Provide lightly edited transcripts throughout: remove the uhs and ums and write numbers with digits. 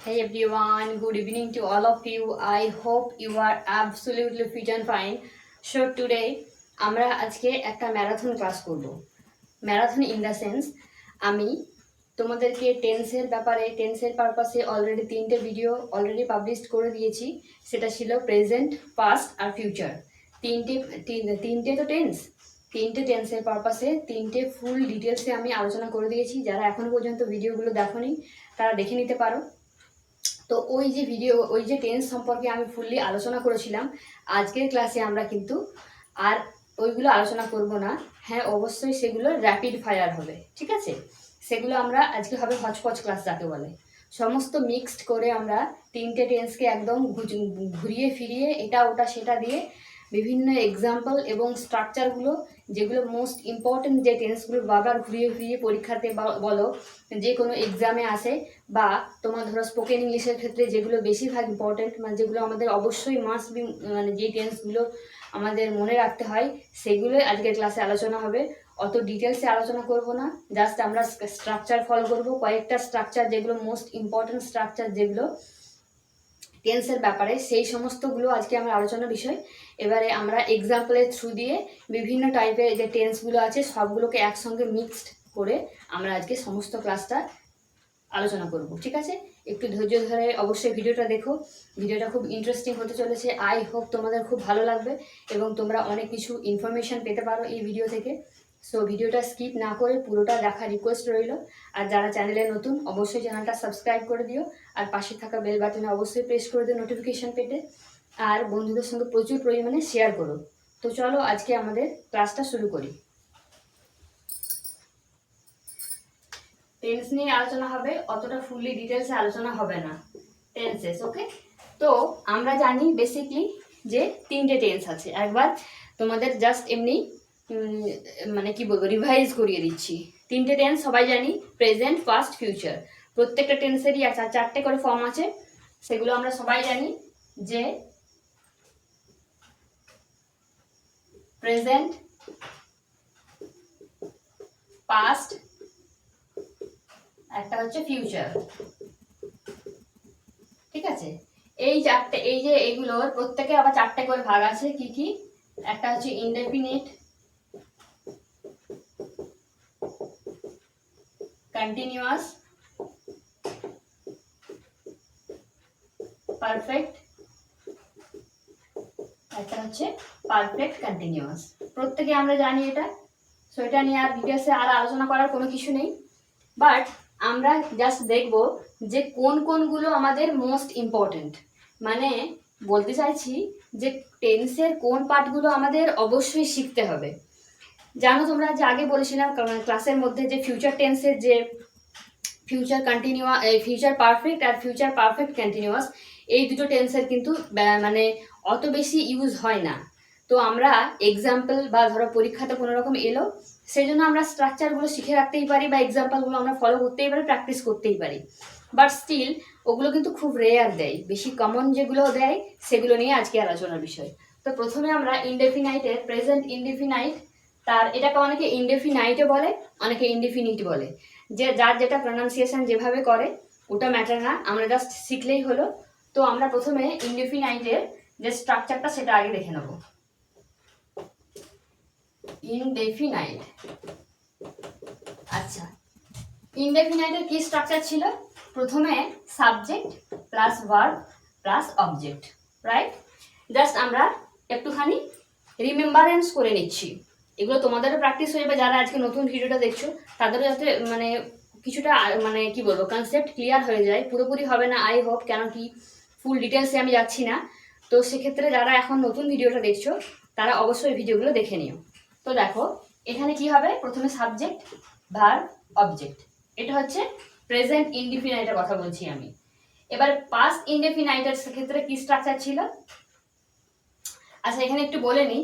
Hey everyone, good evening to all of you. I hope you are absolutely fit and fine. So today আমরা আজকে একটা marathon class করব। Marathon in the sense আমি তোমাদেরকে টেন্সের ব্যাপারে টেন্সের পারপাসে অলরেডি 3টে ভিডিও অলরেডি পাবলিশ করে দিয়েছি। সেটা ছিল প্রেজেন্ট, পাস্ট আর ফিউচার। তিনটে তো টেন্স, 3টে টেন্সের পারপাসে 3টে ফুল ডিটেলসে আমি আলোচনা করে দিয়েছি। যারা এখনো পর্যন্ত ভিডিওগুলো দেখোনি তারা দেখে নিতে পারো। তো ওই যে টেন্স সম্পর্কে আমি ফুললি আলোচনা করেছিলাম, আজকের ক্লাসে আমরা কিন্তু আর ওইগুলো আলোচনা করব না। হ্যাঁ, অবশ্যই সেগুলো র্যাপিড ফায়ার হবে, ঠিক আছে? সেগুলো আমরা আজকে হবে হচপচ ক্লাস যাকে বলে। সমস্ত মিক্সড করে আমরা 3টে টেন্সকে একদম ঘুরিয়ে ফিরিয়ে এটা ওটা সেটা দিয়ে বিভিন্ন এক্সাম্পল এবং স্ট্রাকচারগুলো, যেগুলো মোস্ট ইম্পর্টেন্ট যে টেন্সগুলো বারবার ঘুরিয়ে ফিরিয়ে পরীক্ষাতে বলো যে কোনো এক্সামে আসে, বা তোমার ধরো স্পোকেন ইংলিশের ক্ষেত্রে যেগুলো বেশিরভাগ ইম্পর্টেন্ট, মানে যেগুলো আমাদের অবশ্যই মাস্ট বি, মানে যে টেন্সগুলো আমাদের মনে রাখতে হয় সেগুলোই আজকের ক্লাসে আলোচনা হবে। অত ডিটেলসে আলোচনা করব না, জাস্ট আমরা স্ট্রাকচার ফলো করব, কয়েকটা স্ট্রাকচার যেগুলো মোস্ট ইম্পর্টেন্ট স্ট্রাকচার যেগুলো টেন্সের ব্যাপারে, সেই সমস্তগুলো আজকে আমার আলোচনার বিষয়। এবারে আমরা এক্সাম্পলের থ্রু দিয়ে বিভিন্ন টাইপের যে টেন্সগুলো আছে সবগুলোকে একসঙ্গে মিক্সড করে আমরা আজকে সমস্ত ক্লাসটা আলোচনা করব, ঠিক আছে? একটু ধৈর্য ধরে অবশ্যই ভিডিওটা দেখো। ভিডিওটা খুব ইন্টারেস্টিং হতে চলেছে। আই হোপ তোমাদের খুব ভালো লাগবে এবং তোমরা অনেক কিছু ইনফরমেশন পেতে পারো এই ভিডিও থেকে। সো ভিডিওটা স্কিপ না করে পুরোটা দেখার রিকোয়েস্ট রইল। আর যারা চ্যানেলে নতুন অবশ্যই চ্যানেলটা সাবস্ক্রাইব করে দিও, আর পাশে থাকা বেল বাটনে অবশ্যই প্রেস করে দিও নোটিফিকেশন পেতে, আর বন্ধুদের সঙ্গে প্রচুর পরিমাণে শেয়ার করো। তো চলো আজকে আমাদের ক্লাসটা শুরু করি। টেন্স নিয়ে আলোচনা হবে, অতটা ফুললি ডিটেলসে আলোচনা হবে না। টেন্সেস, ওকে? তো আমরা জানি বেসিকলি যে 3টে টেন্স আছে। একবার তোমাদের জাস্ট এমনি মানে কি বলবো রিভাইজ করিয়ে দিচ্ছি। 3টে টেন্স সবাই জানি, প্রেজেন্ট, পাস্ট, ফিউচার। প্রত্যেকটা টেন্সেরই 4টে করে ফর্ম আছে, সেগুলো আমরা সবাই জানি। যে প্রেজেন্ট, পাস্ট, একটা হচ্ছে ফিউচার, ঠিক আছে? এই চারটে, এই যে এগুলোর প্রত্যেকে আবার 4টে করে ভাগ আছে। কি কি? একটা হচ্ছে ইনডেফিনিট, কন্টিনিউয়াস, পারফেক্ট, একটা হচ্ছে পারফেক্ট কন্টিনিউয়াস। প্রত্যেকে আমরা জানি এটা। সো এটা নিয়ে আর ডিটেলসে আর আলোচনা করার কোনো কিছু নেই। বাট আমরা জাস্ট দেখব যে কোন কোনগুলো আমাদের মোস্ট ইম্পর্টেন্ট। মানে বলতে চাইছি যে টেন্সের কোন পার্টগুলো আমাদের অবশ্যই শিখতে হবে। জানো তোমরা যে আগে বলেছিলাম ক্লাসের মধ্যে যে ফিউচার টেন্সের যে ফিউচার কন্টিনিউয়াস, ফিউচার পারফেক্ট আর ফিউচার পারফেক্ট কন্টিনিউয়াস, এই দুটো টেন্সের কিন্তু মানে অত বেশি ইউজ হয় না। তো আমরা এক্সাম্পল বা ধরো পরীক্ষাতে কোনো রকম এলো, সেই জন্য আমরা স্ট্রাকচারগুলো শিখে রাখতেই পারি বা এক্সাম্পলগুলো আমরা ফলো করতেই পারি, প্র্যাকটিস করতেই পারি। বাট স্টিল ওগুলো কিন্তু খুব রেয়ার দেয়। বেশি কমন যেগুলো দেয় সেগুলো নিয়ে আজকে আলোচনার বিষয়। তো প্রথমে আমরা ইনডেফিনাইটের প্রেজেন্ট ইনডেফিনাইট, তার এটাকে অনেকে ইনডেফিনাইটও বলে, অনেকে ইনডেফিনিট বলে। যে যার যেটা প্রনাউন্সিয়েশন যেভাবে করে ওটা ম্যাটার না, আমরা জাস্ট শিখলেই হলো। তো আমরা প্রথমে ইনডেফিনাইটের যে স্ট্রাকচারটা সেটা আগে দেখে নেব। ইনডেফিনাইট, আচ্ছা, ইনডেফিনাইটের কি স্ট্রাকচার ছিল? প্রথমে subject plus verb plus object, right? Just আমরা একটুখানি রিমেম্বারেন্স করে নিচ্ছি। এগুলো তোমাদেরও প্র্যাকটিস হয়ে যাবে, যারা আজকে নতুন ভিডিওটা দেখছো তাদেরও যাতে মানে কিছুটা মানে কি বলবো কনসেপ্ট ক্লিয়ার হয়ে যায়। পুরোপুরি হবে না আই হোপ, কেন কি ফুল ডিটেলসে আমি যাচ্ছি না। তো সেক্ষেত্রে যারা এখন নতুন ভিডিওটা দেখছো তারা অবশ্যই ভিডিওগুলো দেখে নিও। তো দেখো এখানে কি হবে, প্রথমে সাবজেক্ট, ভার্ব, অবজেক্ট। এটা হচ্ছে প্রেজেন্ট ইনডেফিনাইটের কথা বলছি আমি। এবার পাস্ট ইনডেফিনাইটের ক্ষেত্রে কি স্ট্রাকচার ছিল? আচ্ছা এখানে একটু বলে নিই,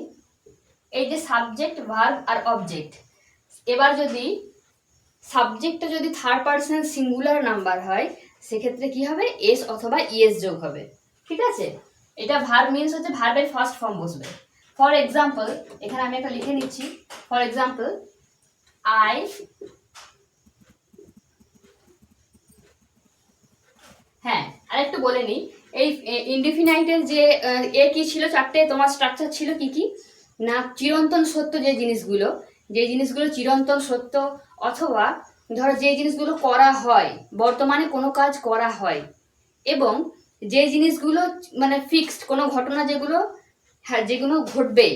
এই যে সাবজেক্ট, ভার্ব আর অবজেক্ট, এবার যদি সাবজেক্টটা যদি থার্ড পার্সন সিঙ্গুলার নাম্বার হয় সেক্ষেত্রে কি হবে, এস অথবা ইএস যোগ হবে, ঠিক আছে? এটা ভার্ব মিনস হচ্ছে ভার্বের ফার্স্ট ফর্ম বসবে। ফর এক্সাম্পল এখানে আমি একটা লিখে নিচ্ছি। ফর এক্সাম্পল আই হ্যাঁ একটু বলে নিই। এই ইনডিফিনাইটের যে এ কি ছিল, চারটে তোমার স্ট্রাকচার ছিল কি কি না, চিরন্তন সত্য যে জিনিসগুলো চিরন্তন সত্য, অথবা ধরো যে জিনিসগুলো করা হয়, বর্তমানে কোনো কাজ করা হয়, এবং যে জিনিসগুলো মানে ফিক্সড কোনো ঘটনা, যেগুলো ঘটবেই,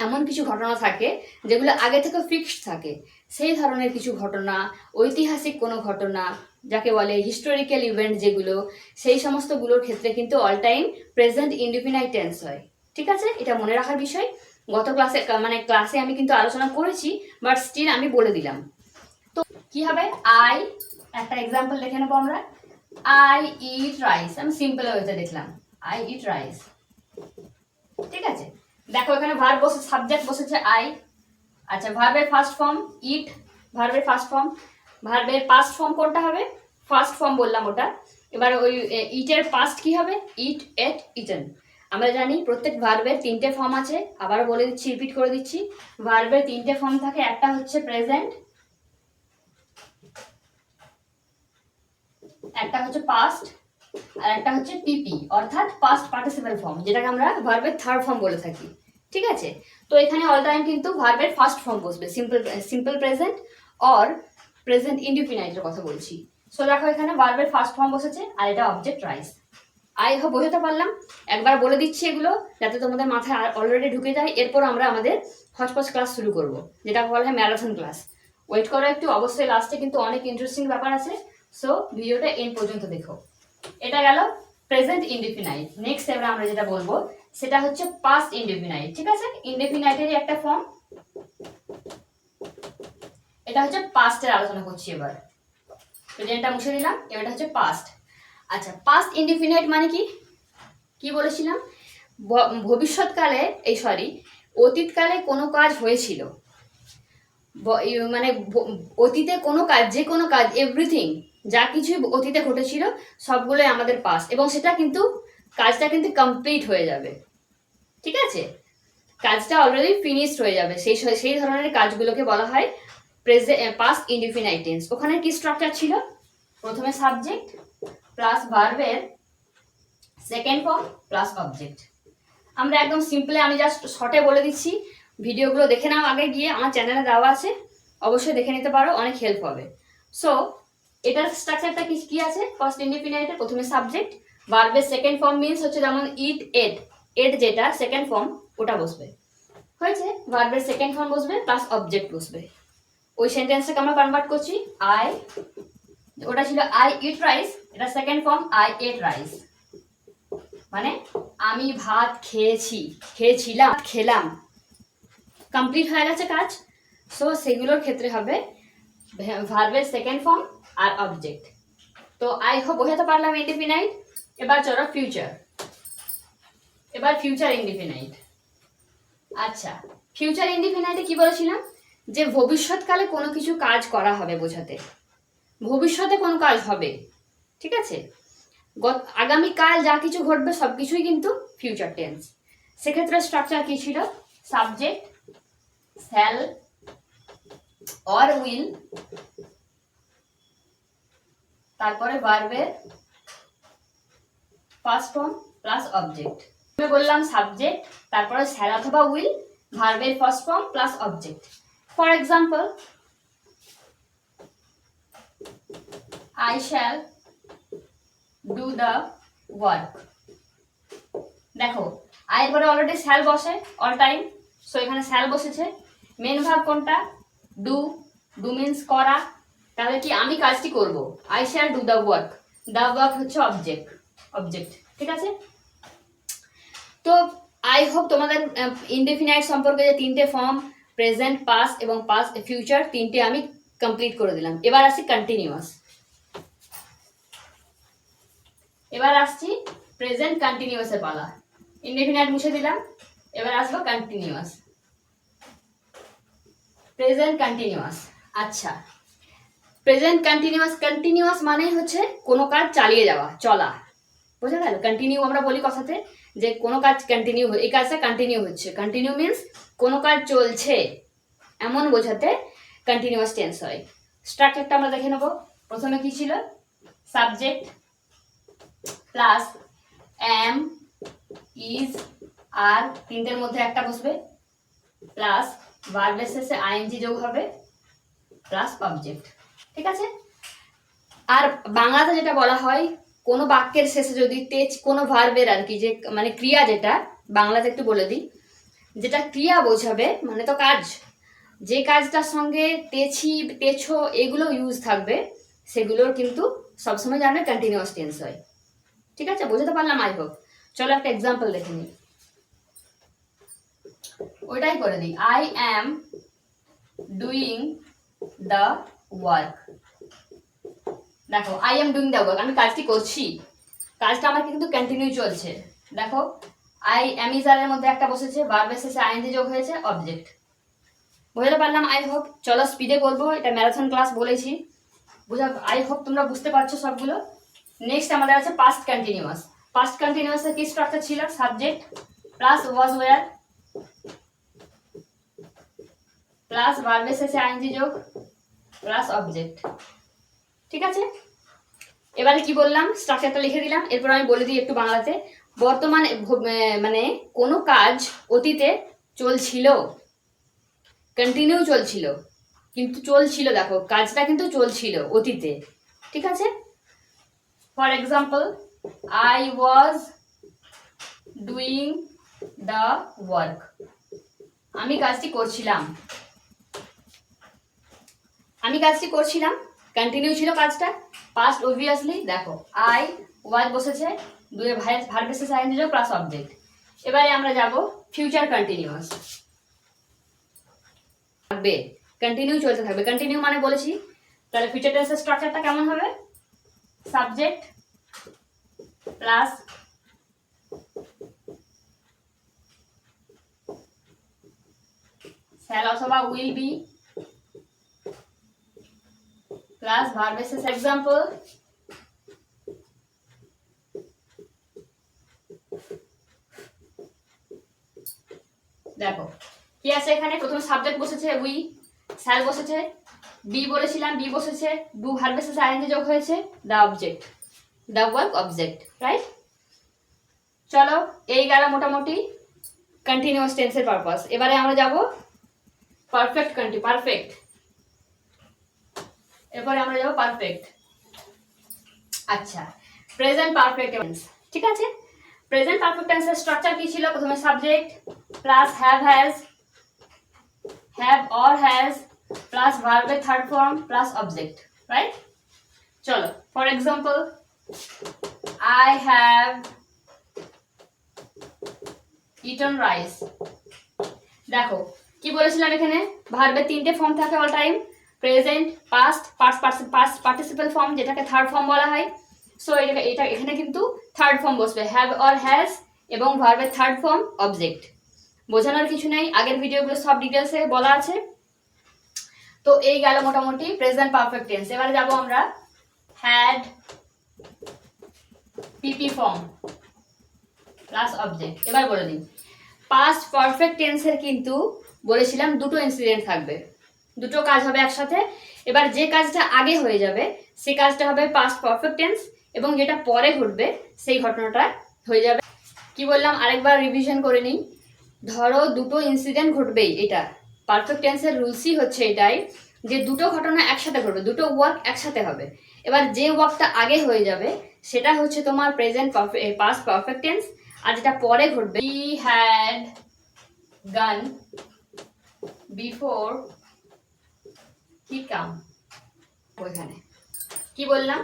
এমন কিছু ঘটনা থাকে যেগুলো আগে থেকে ফিক্সড থাকে, সেই ধরনের কিছু ঘটনা, ঐতিহাসিক কোনো ঘটনা যাকে বলে হিস্টোরিক্যাল ইভেন্ট যেগুলো, সেই সমস্তগুলোর ক্ষেত্রে কিন্তু all time present indefinite tense হয়। ঠিক আছে, এটা মনে রাখার বিষয়। গত ক্লাসে আমি কিন্তু আলোচনা করেছি, বাট স্টিল আমি বলে দিলাম। তো কি হবে, আই, একটা এক্সাম্পল দেখে নেবো আমরা। আই ইট রাইস, আমি সিম্পল ওয়েতে দেখলাম, আই ইট রাইস। ঠিক আছে, দেখো এখানে ভার্ব বসে, সাবজেক্ট বসেছে আই। আচ্ছা, ভার্বের ফার্স্ট ফর্ম ইট, ভার্বের ফার্স্ট ফর্ম, ভার্বের পাস্ট ফর্ম কোনটা হবে, ফার্স্ট ফর্ম বললাম ওটা। এবার ওই ইটের পাস্ট কি হবে, ইট, এট, ইটেন। আমরা জানি প্রত্যেক ভার্বের তিনটে ফর্ম আছে, আবার বলে দিচ্ছি, রিপিট করে দিচ্ছি। ভার্বের তিনটে ফর্ম থাকে, একটা হচ্ছে প্রেজেন্ট, একটা হচ্ছে পাস্ট, আর একটা হচ্ছে পিপি অর্থাৎ পাস্ট পার্টিসিপল ফর্ম, যেটাকে আমরা ভার্বের থার্ড ফর্ম বলে থাকি। ঠিক আছে, তো এখানে অল টাইম কিন্তু ভার্বের ফার্স্ট ফর্ম বসবে, সিম্পল প্রেজেন্ট অর প্রেজেন্ট ইনডিফিনাইটের কথা বলছি। সো দেখো এখানে ভার্বের ফার্স্ট ফর্ম বসেছে, আর এটা অবজেক্ট রাইস। আই হোপ বোঝাতে পারলাম। একবার বলে দিচ্ছি এগুলো যাতে তোমাদের মাথায় অলরেডি ঢুকে যায়। এরপর আমরা আমাদের হচপচ ক্লাস শুরু করব, যেটা বলা হয় ম্যারাথন ক্লাস। ওয়েট করো একটু, অবশ্যই লাস্টে কিন্তু অনেক ইন্টারেস্টিং ব্যাপার আছে। সো ভিডিওটা এন্ড পর্যন্ত দেখো। এটা গেল প্রেজেন্ট ইনডিফিনাইট। নেক্সট এবার আমরা যেটা বলবো সেটা হচ্ছে পাস্ট ইনডিফিনাইট। ঠিক আছে, ইনডিফিনাইটেরই একটা ফর্ম, এটা হচ্ছে পাস্টের আলোচনা করছি এবার। প্রেজেন্টটা মুছে দিলাম, এবারটা হচ্ছে পাস্ট। আচ্ছা, পাস্ট ইনডিফিনাইট মানে কি কি বলেছিলাম, ভবিষ্যৎকালে অতীতকালে কোনো কাজ হয়েছিল, মানে অতীতে কোনো কাজ, যে কোনো কাজ, এভরিথিং, যা কিছু অতীতে ঘটেছিল সবগুলোই আমাদের পাস্ট, এবং কাজটা কিন্তু কমপ্লিট হয়ে যাবে। ঠিক আছে, কাজটা অলরেডি ফিনিশড হয়ে যাবে, সেই ধরনের কাজগুলোকে বলা হয় পাস্ট ইনডিফিনাইট টেন্স। ওখানে কি স্ট্রাকচার ছিল, প্রথমে সাবজেক্ট প্লাস ভার্বের সেকেন্ড ফর্ম প্লাস অবজেক্ট। আমরা একদম সিম্পলে, আমি জাস্ট শর্টে বলে দিচ্ছি, ভিডিওগুলো দেখে নাও আগে গিয়ে, আমার চ্যানেলে দেওয়া আছে, অবশ্যই দেখে নিতে পারো, অনেক হেল্প হবে। সো এটার স্ট্রাকচারটা কি আছে, ফার্স্ট ইনডিফিনাইটের প্রথমে সাবজেক্ট, ভার্বের সেকেন্ড ফর্ম মিন্স হচ্ছে যেমন ইট, এট, এট যেটা সেকেন্ড ফর্ম ওটা বসবে, হয়েছে, ভার্বের সেকেন্ড ফর্ম বসবে প্লাস অবজেক্ট বসবে। ওই সেন্টেন্সটাকে আমরা কনভার্ট করছি, ওটা ছিল আই ইট রাইস, এটা second form I ate rice, মানে আমি ভাত খেয়েছিলাম, খেলাম, কমপ্লিট হয়ে গেছে কাজ। সো সেগুলোর ক্ষেত্রে হবে ভার্বের সেকেন্ড ফর্ম আর অবজেক্ট। তো আই হোপ বোঝাতে পারলাম ইনডিফিনাইট। এবার চলো ফিউচার, এবার ফিউচার ইনডিফিনাইট। আচ্ছা, ফিউচার ইনডিফিনাইটে কি বলেছিলাম, যে ভবিষ্যৎকালে কোনো কিছু কাজ করা হবে বোঝাতে, ভবিষ্যতে কোনো কাজ হবে। ঠিক আছে, আগামীকাল যা কিছু ঘটবে সব কিছুই কিন্তু ফিউচার টেন্স। সেক্ষেত্রে স্ট্রাকচার কি ছিল, সাবজেক্ট শ্যাল অর উইল, তারপরে ভার্বের ফার্স্ট ফর্ম প্লাস অবজেক্ট। আমি বললাম সাবজেক্ট, তারপরে শ্যাল অথবা উইল, ভার্বের first form plus object. For example, I shall do the work. দেখো আই পরে অলরেডি শ্যাল বসে অল টাইম, সো এখানে শ্যাল বসেছে। মেন ভার্ব কোনটা, ডু, ডু মিন্স করা, তাহলে কি আমি কাজটি করব, I shall do the work, the work হচ্ছে অবজেক্ট। ঠিক আছে, তো আই হোপ তোমাদের ইনডেফিনাইট সম্পর্কে যে তিনটে ফর্ম, প্রেজেন্ট, পাস্ট এবং পাস্ট ফিউচার, তিনটে আমি কমপ্লিট করে দিলাম। এবার আসি কন্টিনিউয়াস, এবার আসছি প্রেজেন্ট কন্টিনিউয়াসের পালা। ইনডেফিনাইট মুছে দিলাম, এবার আসবো কন্টিনিউয়াস, প্রেজেন্ট কন্টিনিউয়াস। আচ্ছা, প্রেজেন্ট কন্টিনিউয়াস মানে হচ্ছে কোনো কাজ চালিয়ে যাওয়া, চলা, বোঝা গেল। কন্টিনিউ আমরা বলি কথাতে, যে কোনো কাজ কন্টিনিউ, এই কাজটা কন্টিনিউ হচ্ছে, কন্টিনিউ মিন্স কোনো কাজ চলছে, এমন বোঝাতে কন্টিনিউয়াস টেন্স হয়। স্ট্রাকচারটা আমরা দেখে নেব। প্রথমে কি ছিল, সাবজেক্ট প্লাস এম, ইজ, আর তিনটের মধ্যে একটা বসবে, প্লাস ভার্বের শেষে আইএনজি যোগ হবে, প্লাস অবজেক্ট। ঠিক আছে? আর বাংলাতে যেটা বলা হয়, কোনো বাক্যের শেষে যদি তেজ কোনো ভার্বের আর কি, যে মানে ক্রিয়া, যেটা বাংলাতে একটু বলে দিই, যেটা ক্রিয়া বোঝাবে মানে তো কাজ, যে কাজটার সঙ্গে তেছি, তেছো এগুলো ইউজ থাকবে, সেগুলোর কিন্তু সবসময় জানবে কন্টিনিউয়াস টেন্স হয়। ঠিক আছে? বোঝাতে পারলাম আই হোপ। চলো একটা এক্সাম্পল দেখে নিই, ওইটাই করে দিই। I am doing the work. দেখো, I am doing the work, আমি কাজটি করছি, কাজটা আমার কিন্তু কন্টিনিউ চলছে। দেখো, আই এম ইজ আর এর মধ্যে একটা বসেছে, ভার্বের শেষে আইএনজি যোগ হয়েছে, অবজেক্ট। বুঝতে পারলাম আই হোপ। চলো স্পিডে বলবো, এটা ম্যারাথন ক্লাস বলেছি, আই হোপ তোমরা বুঝতে পারছো সবগুলো। নেক্সট আমাদের আছে পাস্ট কন্টিনিউয়াস। পাস্ট কন্টিনিউয়াসের কি স্ট্রাকচার ছিল? Subject plus was wire plus ভার্বের শেষে আইএনজি যোগ প্লাস অবজেক্ট। ঠিক আছে? এবারে কি বললাম, স্ট্রাকচারটা লিখে দিলাম, এরপর আমি বলে দিই একটু বাংলাতে। বর্তমানে মানে কোনো কাজ অতীতে চলছিল, কন্টিনিউ চলছিল, কিন্তু চলছিল, দেখো কাজটা কিন্তু চলছিল অতীতে। ঠিক আছে? For example, I was doing the work, আমি কাজটি করছিলাম, আমি কাজটি করছিলাম, কন্টিনিউ ছিল কাজটা, পাস্ট অবভিয়াসলি। দেখো, আই ওয়াজ বসেছে, দুয়ে ভার্বের শেষে আইএনজি যোগ প্লাস অবজেক্ট। এবারে আমরা যাব ফিউচার কন্টিনিউয়াস। থাকবে, কন্টিনিউ চলতে থাকবে, কন্টিনিউ মানে বলেছি, তাহলে ফিউচার টেন্সের স্ট্রাকচারটা কেমন হবে? সাবজেক্ট প্লাস শ্যাল অথবা উইল বি প্লাস ভার্বের শেষে। এক্সাম্পল, দেখো কি আছে এখানে, প্রথমে সাবজেক্ট বসেছে উই, শ্যাল বসেছে, বি বলেছিলাম, বি বসেছে, ডু ভার্বের শেষে আইএনজি যোগ হয়েছে, the object, the work object, right? চলো, এই গেল মোটামুটি কন্টিনিউয়াস টেন্সের পারপাস। এবারে আমরা যাব পারফেক্ট পারফেক্ট, এরপরে আমরা যাব পারফেক্ট। আচ্ছা, প্রেজেন্ট পারফেক্ট টেন্স। ঠিক আছে? প্রেজেন্ট পারফেক্ট টেন্সের স্ট্রাকচার কি ছিল? প্রথমে subject plus have has, have or has plus ভার্বের third form plus object, right? চলো, for example, I have eaten rice. দেখো কি বলেছিলাম, এখানে ভার্বের তিনটে ফর্ম থাকে all time, present, past, past participle form, যেটাকে থার্ড ফর্ম বলা হয়। সো এটা এখানে কিন্তু থার্ড ফর্ম বসবে, হ্যাভ অর হ্যাজ এবং ভার্বের থার্ড ফর্ম অবজেক্ট। বোঝানোর কিছু নেই, আগের ভিডিওগুলো সব ডিটেলসে বলা আছে। তো এই গেল মোটামুটি প্রেজেন্ট পারফেক্ট টেন্স। এবারে যাব আমরা had PP form plus object. এবার বলে দিই, পাস্ট পারফেক্ট টেন্সের কিন্তু বলেছিলাম দুটো ইনসিডেন্ট থাকবে, দুটো কাজ হবে একসাথে। এবার যে কাজটা আগে হয়ে যাবে সেই কাজটা হবে পাস্ট পারফেক্ট টেন্স, এবং যেটা পরে ঘটবে সেই ঘটনাটা হয়ে যাবে। কি বললাম আরেকবার রিভিশন করে নিই। ধরো দুটো ইনসিডেন্ট ঘটবেই, এটা পারফেক্ট টেন্সের রুলসই হচ্ছে এটাই, যে দুটো ঘটনা একসাথে ঘটবে, দুটো ওয়ার্ক একসাথে হবে। এবার যে ওয়ার্কটা আগে হয়ে যাবে সেটা হচ্ছে তোমার প্রেজেন্ট পাস্ট পারফেক্ট টেন্স, আর যেটা পরে ঘটবে, হি হ্যাড গান বিফোর হি কাম। ওইখানে কি বললাম,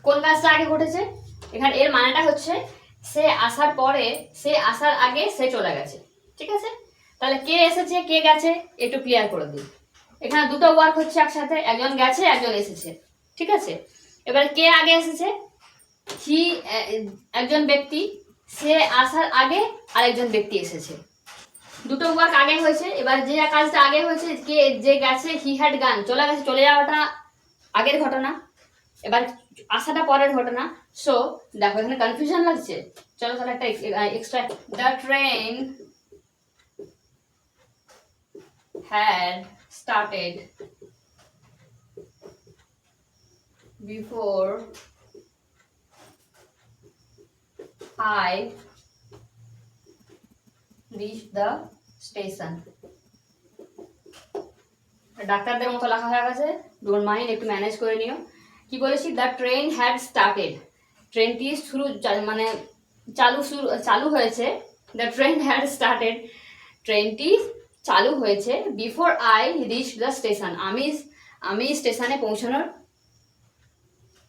কোন কাজটা আগে ঘটেছে, এখানে এর মানেটা হচ্ছে সে আসার পরে, সে আসার আগে সে চলে গেছে। ঠিক আছে? তাহলে কে এসেছে কে গেছে একটু ক্লিয়ার করে দিই। এখানে দুটো ওয়ার্ক হচ্ছে একসাথে, একজন গেছে একজন এসেছে। ঠিক আছে? এবারে কে আগে এসেছে, হি একজন ব্যক্তি, সে আসার আগে আরেকজন ব্যক্তি এসেছে, দুটো ওয়ার্ক আগে হয়েছে। এবার যে কাজটা আগে হয়েছে, কে যে গেছে, হি হ্যাড গান, চলে গেছে, চলে যাওয়াটা আগের ঘটনা, এবার আসাটা পরের ঘটনা। সো দেখো এখানে কনফিউশন লাগছে, চলো তাহলে একটা extra, the train had started before I reached the station. ডাক্তারদের মতো লেখা হয়ে গেছে, ডোন্ট মাইন্ড, একটু ম্যানেজ করে নিও। কি বলেছি, দ্য ট্রেন হ্যাড স্টার্টেড, ট্রেনটি মানে চালু হয়েছে। দ্য ট্রেন হ্যাড স্টার্টেড, ট্রেনটি চালু হয়েছে। Before I reach the station, আমি স্টেশনে পৌঁছানোর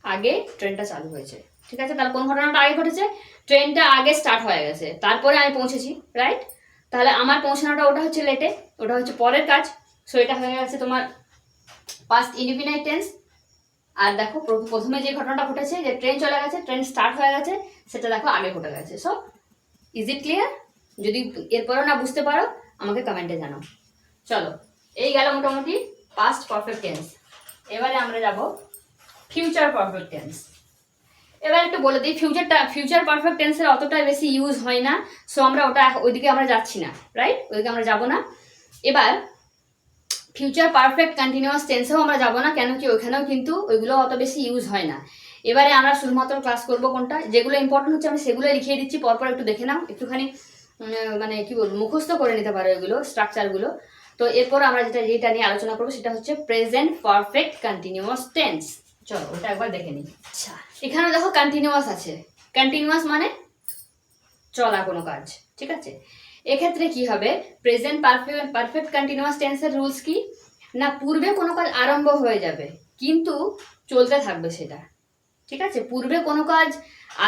আগে ট্রেনটা চালু হয়েছে। ঠিক আছে, তাহলে কোন ঘটনাটা আগে ঘটেছে? ট্রেনটা আগে স্টার্ট হয়ে গেছে, তারপরে আমি পৌঁছেছি, রাইট? তাহলে আমার পৌঁছানোটা ওটা হচ্ছে লেটে, ওটা হচ্ছে পরের কাজ। সো এটা হয়ে গেছে তোমার পাস্ট ইনডিফিনাইট টেন্স। আর দেখো প্রথমে যে ঘটনাটা ঘটেছে, যে ট্রেন চলে গেছে, ট্রেন স্টার্ট হয়ে গেছে, সেটা দেখো আগে ঘটে গেছে। So is it clear? যদি এরপরও না বুঝতে পারো আমাকে কমেন্টে জানাও। চলো, এই গেল মোটামুটি পাস্ট পারফেক্ট টেন্স। এবারে আমরা যাব ফিউচার পারফেক্ট টেন্স। এবার একটু বলে দিই, ফিউচার পারফেক্ট টেন্সের অতটা বেশি ইউজ হয় না। সো আমরা ওইদিকে আমরা যাচ্ছি না, রাইট? ওইদিকে আমরা যাব না। এবার ফিউচার পারফেক্ট কন্টিনিউয়াস টেন্সেও আমরা যাব না, কেন কি ওইখানেও কিন্তু ওইগুলো অত বেশি ইউজ হয় না। এবারে আমরা শুধুমাত্র ক্লাস করবো কোনটা, যেগুলো ইম্পর্টেন্ট হচ্ছে আমি সেগুলো লিখিয়ে দিচ্ছি, পরপর একটু দেখে নাও, একটুখানি মানে কি বলবো, মুখস্থ করে নিতে পারো এগুলো স্ট্রাকচারগুলো। তো এরপর আমরা যেটা নিয়ে আলোচনা করবো সেটা হচ্ছে প্রেজেন্ট পারফেক্ট কন্টিনিউয়াস টেন্স। চলো ওটা একবার দেখে নিই। আচ্ছা, এখানে দেখো কন্টিনিউয়াস আছে। কন্টিনিউয়াস মানে চলা কোনো কাজ, ঠিক আছে? এক্ষেত্রে কি হবে, প্রেজেন্ট পারফেক্ট কন্টিনিউয়াস টেন্সের রুলস কি না, পূর্বে কোনো কাজ আরম্ভ হয়ে যাবে কিন্তু চলতে থাকবে সেটা, ঠিক আছে? পূর্বে কোনো কাজ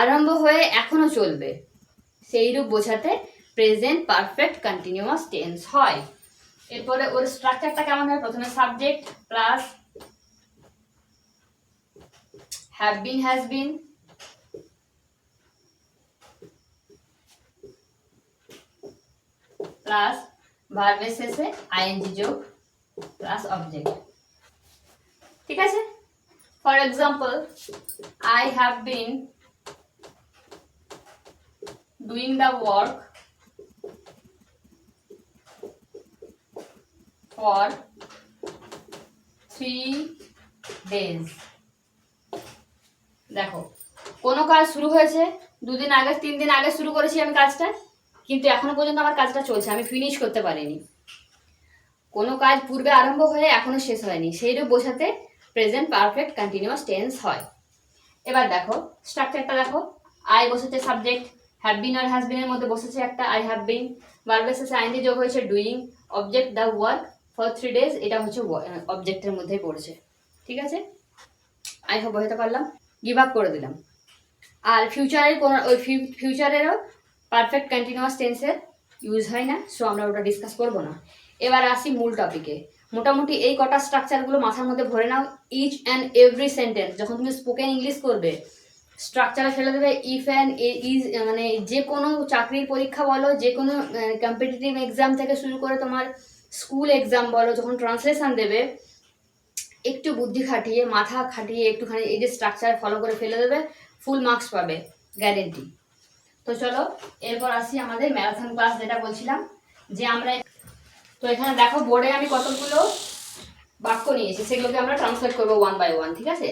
আরম্ভ হয়ে এখনো চলবে, সেই রূপ বোঝাতে প্রেজেন্ট পারফেক্ট কন্টিনিউয়াস টেন্স হয়। এরপরে ওর স্ট্রাকচারটা কেমন হয়, প্রথমে subject plus have been has been plus ভার্বের শেষে আইএনজি যোগ প্লাস অবজেক্ট, ঠিক আছে? For example, I have been doing the work for 3 days। দেখো, কোনো কাজ শুরু হয়েছে 2 দিন আগে, 3 দিন আগে শুরু করেছি আমি কাজটা, কিন্তু এখনো পর্যন্ত আমার কাজটা চলছে, আমি ফিনিশ করতে পারিনি। কোনো কাজ পূর্বে আরম্ভ হয়ে এখনো শেষ হয়নি, সেইরূপ বোঝাতে প্রেজেন্ট পারফেক্ট কন্টিনিউয়াস টেন্স হয়। এবার দেখো স্ট্রাকচারটা দেখো, আই বসেছে সাবজেক্ট, হ্যাভ বিন আর হ্যাজ বিনের মধ্যে বসেছে একটা আই হ্যাভ বিন, ভার্বের শেষে আইএনজি যোগ হয়েছে doing, object the work for 3 days, এটা হচ্ছে অবজেক্টের মধ্যেই পড়েছে, ঠিক আছে? আই হোপ বোঝাতে পারলাম, গিভ আপ করে দিলাম। আর ফিউচারেরও পারফেক্ট কন্টিনিউয়াস টেন্সের ইউজ হয় না, সো আমরা ওটা ডিসকাস করবো না। এবার আসি মূল টপিকে। মোটামুটি এই কটা স্ট্রাকচারগুলো মাথার মধ্যে ভরে নাও। ইচ অ্যান্ড এভরি সেন্টেন্স যখন তুমি স্পোকেন ইংলিশ করবে, স্ট্রাকচারে ফেলে দেবে ইফ অ্যান্ড ইজ, মানে যে কোনো চাকরির পরীক্ষা বলো, যে কোনো কম্পিটিটিভ এক্সাম থেকে শুরু করে তোমার স্কুল এক্সাম বলো, যখন ট্রান্সলেশন দেবে, একটু বুদ্ধি খাটিয়ে মাথা খাটিয়ে একটুখানি এই যে স্ট্রাকচার ফলো করে ফেলে দেবে, ফুল মার্কস পাবে, গ্যারেন্টি। তো চলো এরপর আসি আমাদের ম্যারাথন ক্লাস, যেটা বলছিলাম যে আমরা। তো এখানে দেখো বোর্ডে আমি কতগুলো বাক্য নিয়েছি, সেগুলোকে আমরা ট্রান্সলেট করবো 1 by 1, ঠিক আছে?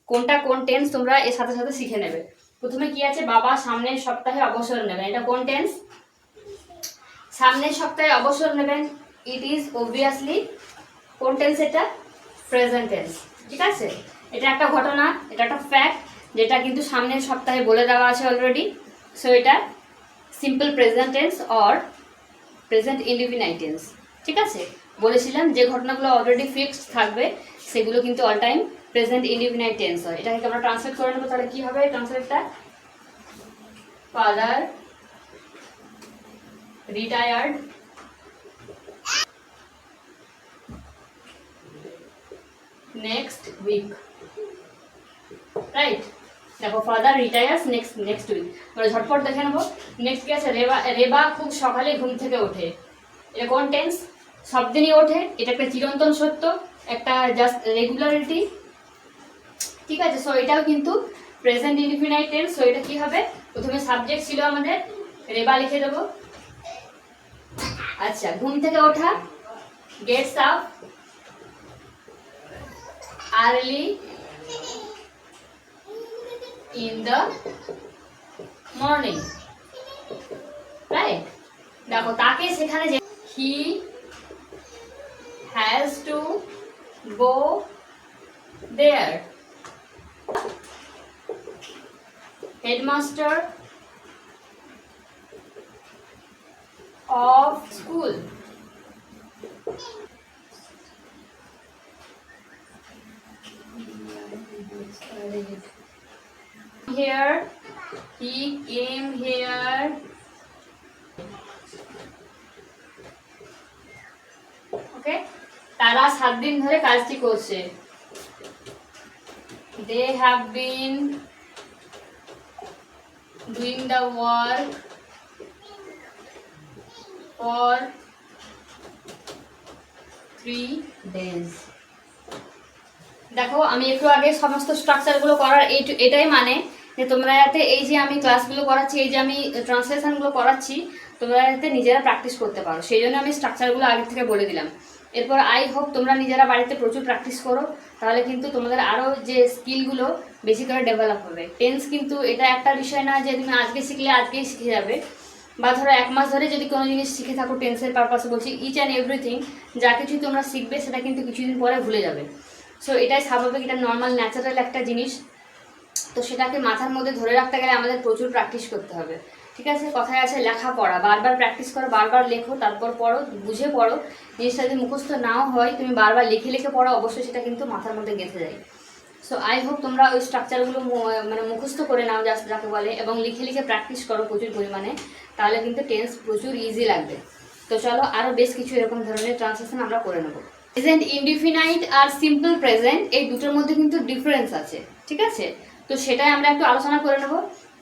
কোনটা কোন টেন্স তোমরা এর সাথে সাথে শিখে নেবে। প্রথমে কি আছে, বাবা সামনের সপ্তাহে অবসর নেবেন, এটা কোন টেন্স? সামনের সপ্তাহে অবসর নেবেন, ইট ইজ অবভিয়াসলি কোন টেন্স? এটা প্রেজেন্ট টেন্স, ঠিক আছে? এটা একটা ঘটনা, এটা একটা ফ্যাক্ট, যেটা কিন্তু সামনের সপ্তাহে বলে দেওয়া আছে অলরেডি। সো এটা simple present tense or present indefinite tense, ঠিক আছে? বলেছিলাম যে ঘটনাগুলো অলরেডি ফিক্সড থাকবে সেগুলো কিন্তু all time present indefinite tense হয়। এটাকে আমরা ট্রান্সলেট করে নেবো, তাহলে কি হবে ট্রান্সলেটটা? Father retired next week, right? দেখো ফাদার রিটায়ার্স নেক্সট উইক, আমরা ঝটপট দেখে নেবো। নেক্সট কি আছে, রেবা খুব সকালে ঘুম থেকে ওঠে, এটা কোন টেন্স? সব দিনই ওঠে, এটা একটা চিরন্তন সত্য, একটা জাস্ট রেগুলারিটি, ঠিক আছে? সো এটাও কিন্তু প্রেজেন্ট ইনডিফিনাইট টেন্স। সো এটা কি হবে, প্রথমে সাবজেক্ট ছিল আমাদের, রেবা লিখে দেবো। আচ্ছা, ঘুম থেকে ওঠা, gets up early in the morning, right? দেখো তাকে সেখানে যে he has to go there. Headmaster of school. Here, he came here. Okay, তারা 7 দিন ধরে কাজটি করছে। They have been doing the work for 3 days. দেখো আমি একটু আগে সমস্ত স্ট্রাকচারগুলো করার এটাই মানে যে তোমরা যাতে এই যে আমি ক্লাসগুলো করাচ্ছি, এই যে আমি ট্রান্সলেশনগুলো করাচ্ছি, তোমরা যাতে নিজেরা প্র্যাকটিস করতে পারো, সেই জন্য আমি স্ট্রাকচারগুলো আগে থেকে বলে দিলাম। এরপর আই হোপ তোমরা নিজেরা বাড়িতে প্রচুর প্র্যাকটিস করো, তাহলে কিন্তু তোমাদের আরও যে স্কিলগুলো বেশি করে ডেভেলপ হবে। টেন্স কিন্তু এটা একটা বিষয় না যে তুমি আজকে শিখলে আজকেই শিখে যাবে, বা ধরো 1 মাস ধরে যদি কোনো জিনিস শিখে থাকো, টেন্সের পারপাসে বলছি, ইচ অ্যান্ড এভরিথিং যা কিছু তোমরা শিখবে সেটা কিন্তু কিছুদিন পরে ভুলে যাবে। সো এটাই স্বাভাবিক, এটা নর্মাল ন্যাচারাল একটা জিনিস। তো সেটাকে মাথার মধ্যে ধরে রাখতে গেলে আমাদের প্রচুর প্র্যাকটিস করতে হবে, ঠিক আছে? কথায় আছে লেখাপড়া, বারবার প্র্যাকটিস করো, বারবার লেখো, তারপর পড়ো, বুঝে পড়ো। জিনিসটা যদি মুখস্থ নাও হয়, তুমি বারবার লিখে লিখে পড়ো, অবশ্যই সেটা কিন্তু মাথার মধ্যে গেঁথে যায়। সো আই হোপ তোমরা ওই স্ট্রাকচারগুলো মানে মুখস্থ করে নাও, যাকে বলে, এবং লিখে লিখে প্র্যাকটিস করো প্রচুর পরিমাণে, তাহলে কিন্তু টেন্স প্রচুর ইজি লাগবে। তো চলো আরও বেশ কিছু এরকম ধরনের ট্রান্সলেশন আমরা করে নেবো। প্রেজেন্ট ইনডিফিনাইট আর সিম্পল প্রেজেন্ট, এই দুটোর মধ্যে কিন্তু ডিফারেন্স আছে, ঠিক আছে? তো সেটাই আমরা একটু আলোচনা করে নেব।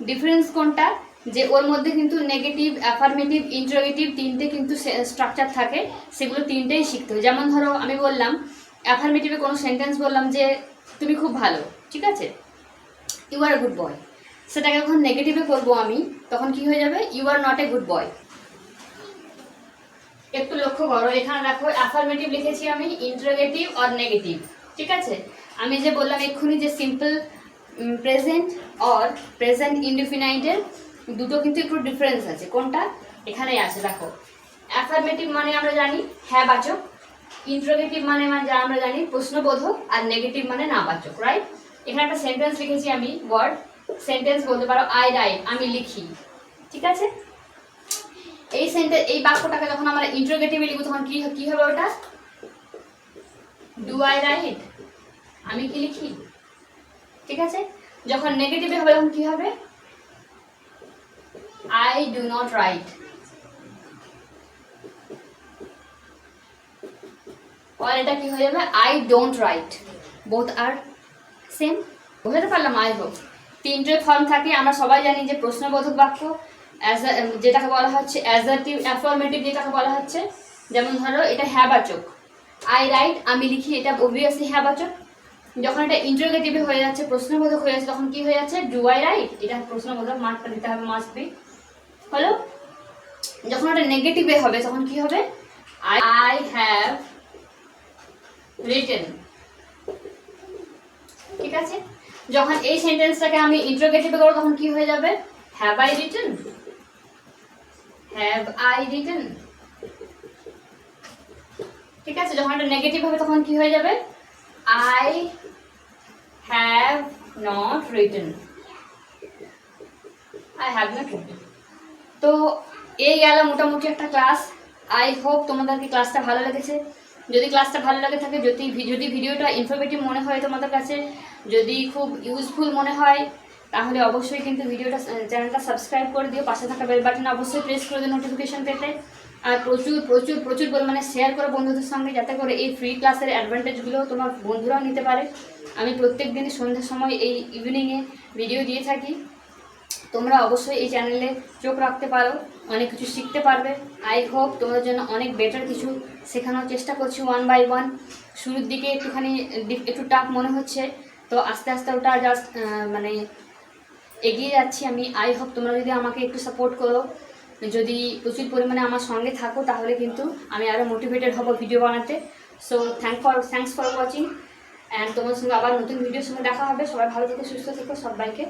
ডিফারেন্স কোনটা, যে ওর মধ্যে কিন্তু নেগেটিভ, অ্যাফার্মেটিভ, ইন্টারোগেটিভ তিনটে কিন্তু স্ট্রাকচার থাকে, সেগুলো তিনটেই শিখতে হবে। যেমন ধরো আমি বললাম অ্যাফার্মেটিভে কোনো সেন্টেন্স বললাম যে তুমি খুব ভালো, ঠিক আছে, ইউ আর এ গুড বয়, সেটাকে যখন নেগেটিভে করবো আমি, তখন কি হয়ে যাবে, you are not a good boy. একটু লক্ষ্য করো, এখানে দেখো অ্যাফার্মেটিভ লিখেছি আমি, ইন্টারোগেটিভ আর নেগেটিভ, ঠিক আছে? আমি যে বললাম এক্ষুনি যে সিম্পল প্রেজেন্ট আর প্রেজেন্ট ইনডিফিনাইটের দুটো কিন্তু একটু ডিফারেন্স আছে। কোনটা, এখানেই আছে, দেখো। অ্যাফার্মেটিভ মানে আমরা জানি হ্যাঁ বাচক, ইন্টারোগেটিভ মানে যা আমরা জানি প্রশ্নবোধক, আর নেগেটিভ মানে না বাচক, রাইট? এখানে একটা সেন্টেন্স লিখেছি আমি, ওয়ার্ড সেন্টেন্স বলতে পারো, আই রাইট, আমি লিখি, ঠিক আছে? এই সেন্টেন্স, এই বাক্যটাকে যখন আমরা ইন্টারোগেটিভে লিখব, তখন কি হবে ওটা, ডু আই রাইট, আমি কি লিখি, ঠিক আছে? যখন নেগেটিভে হবে তখন কি হবে, আই ডু নট রাইট, আর এটা কি হয়ে যাবে, I don't write. Both are same, বুঝতে পারলাম? আই হোপ তিনটে ফর্ম থাকে, আমরা সবাই জানি যে প্রশ্নবোধক বাক্য, যেটাকে বলা হচ্ছে অ্যাজারটিভ, অ্যাফার্মেটিভ যেটাকে বলা হচ্ছে, যেমন ধরো এটা হ্যাঁ বাচক, আই রাইট, আমি লিখি, এটা অবভিয়াসলি হ্যাঁ বাচক। যখন এটা ইন্টারোগেটিভে হয়ে যাচ্ছে, প্রশ্নবোধক হয়ে যাচ্ছে, তখন কি হয়ে যাচ্ছে, ডু আই রাইট, এটা প্রশ্নবোধক, মার্কটা দিতে হবে, মাস্ট বি, হলো। যখন এটা নেগেটিভে হবে তখন কি হবে, আই হ্যাভ রিটেন, ঠিক আছে? যখন এই সেন্টেন্সটাকে আমি ইন্টারোগেটিভে করব, তখন কি হয়ে যাবে, have I written, have I written, ঠিক আছে? যখন এটা নেগেটিভ হবে তখন কি হয়ে যাবে, I have not written, I have not written. তো এই গেল মোটামুটি একটা ক্লাস। আই হোপ তোমাদেরকে ক্লাসটা ভালো লেগেছে। যদি ক্লাসটা ভালো লাগে থাকে, যদি ভিডিওটা ইনফরমেটিভ মনে হয় তোমাদের কাছে, যদি খুব ইউজফুল মনে হয়, তাহলে অবশ্যই কিন্তু ভিডিওটা, চ্যানেলটা সাবস্ক্রাইব করে দিও, পাশে থাকা বেল বাটন অবশ্যই প্রেস করে দিও নোটিফিকেশন পেতে। আর প্রচুর প্রচুর প্রচুর পরিমাণে শেয়ার করো বন্ধুদের সঙ্গে, যাতে করে এই ফ্রি ক্লাসের অ্যাডভান্টেজগুলো তোমার বন্ধুরাও নিতে পারে। আমি প্রত্যেক দিনই সন্ধ্যার সময় এই ইভিনিংয়ে ভিডিও দিয়ে থাকি, তোমরা অবশ্যই এই চ্যানেলে চোখ রাখতে পারো, অনেক কিছু শিখতে পারবে। আই হোপ তোমাদের জন্য অনেক বেটার কিছু শেখানোর চেষ্টা করছি, 1 বাই 1। শুরুর দিকে একটু টাফ মনে হচ্ছে, তো আস্তে আস্তে ওটা জাস্ট মানে এগিয়ে যাচ্ছি আমি। আই হোপ তোমরা যদি আমাকে একটু সাপোর্ট করো, যদি প্রচুর পরিমাণে আমার সঙ্গে থাকো, তাহলে কিন্তু আমি আরও মোটিভেটেড হব ভিডিও বানাতে। So thanks for watching, and তোমার সঙ্গে আবার নতুন ভিডিওর সঙ্গে দেখা হবে। সবাই ভালো থেকো, সুস্থ থেকো, সবাইকে